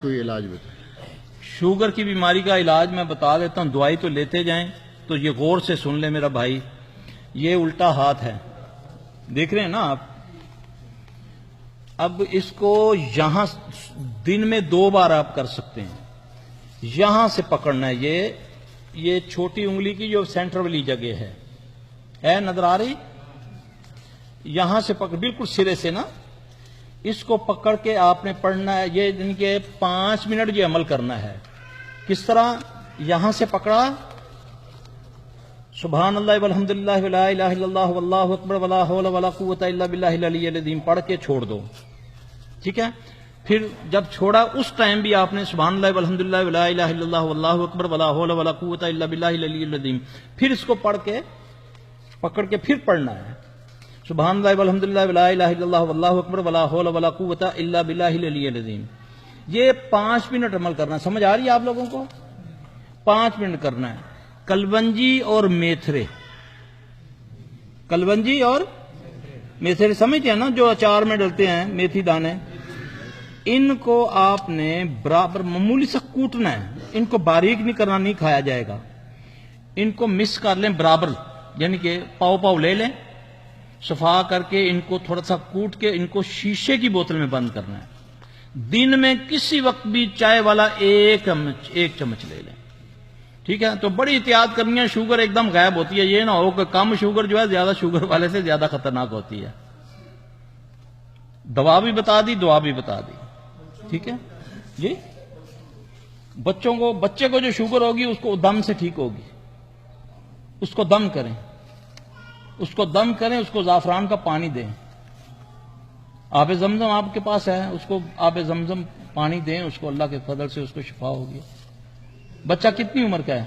کوئی علاج بتائیں۔ شوگر کی بیماری کا علاج میں بتا دیتا ہوں، دوائی تو لیتے جائیں، تو یہ غور سے سن لے میرا بھائی، یہ الٹا ہاتھ ہے، دیکھ رہے ہیں نا آپ؟ اب اس کو یہاں دن میں 2 بار آپ کر سکتے ہیں، یہاں سے پکڑنا ہے، یہ چھوٹی انگلی کی جو سینٹر والی جگہ ہے نظر آ رہی؟ یہاں سے پکڑ، بالکل سرے سے نا، اس کو پکڑ کے آپ نے پڑھنا ہے، یہ ان کے 5 منٹ یہ عمل کرنا ہے۔ کس طرح؟ یہاں سے پکڑا، سبحان اللہ والحمدللہ ولا الہ الا اللہ واللہ اکبر ولا حول ولا قوت الا باللہ العلی العظیم پڑھ کے چھوڑ دو، ٹھیک ہے؟ پھر جب چھوڑا اس ٹائم بھی آپ نے سبحان اللہ والحمدللہ ولا الہ الا اللہ واللہ اکبر ولا حول ولا قوت الا باللہ العلی العظیم، پھر اس کو پڑھ کے پکڑ کے پھر پڑھنا ہے، سبحان اللہ والحمدللہ ولا الہ الا اللہ واللہ اکبر ولا حول ولا قوت الا باللہ العلی العظیم۔ یہ 5 منٹ عمل کرنا، سمجھ آ رہی ہے آپ لوگوں کو؟ 5 منٹ کرنا ہے۔ کلونجی اور میتھرے، کلونجی اور میتھرے سمجھتے ہیں نا، جو اچار میں ڈلتے ہیں میتھی دانے، ان کو آپ نے برابر معمولی سے کوٹنا ہے، ان کو باریک نہیں کرنا، نہیں کھایا جائے گا، ان کو مکس کر لیں برابر، یعنی کہ پاؤ لے لیں، صفا کر کے ان کو تھوڑا سا کوٹ کے ان کو شیشے کی بوتل میں بند کرنا ہے۔ دن میں کسی وقت بھی چائے والا ایک چمچ لے لیں، ٹھیک ہے؟ تو بڑی احتیاط کرنی ہے، شوگر ایک دم غائب ہوتی ہے، یہ نہ ہو کہ کم شوگر جو ہے زیادہ شوگر والے سے زیادہ خطرناک ہوتی ہے۔ دوا بھی بتا دی، دعا بھی بتا دی، ٹھیک ہے جی؟ بچے کو جو شوگر ہوگی اس کو دم سے ٹھیک ہوگی، اس کو دم کریں، اس کو زعفران کا پانی دیں، آب زمزم آپ کے پاس ہے، اس کو آب زمزم پانی دیں، اس کو اللہ کے فضل سے اس کو شفا ہوگی۔ بچہ کتنی عمر کا ہے؟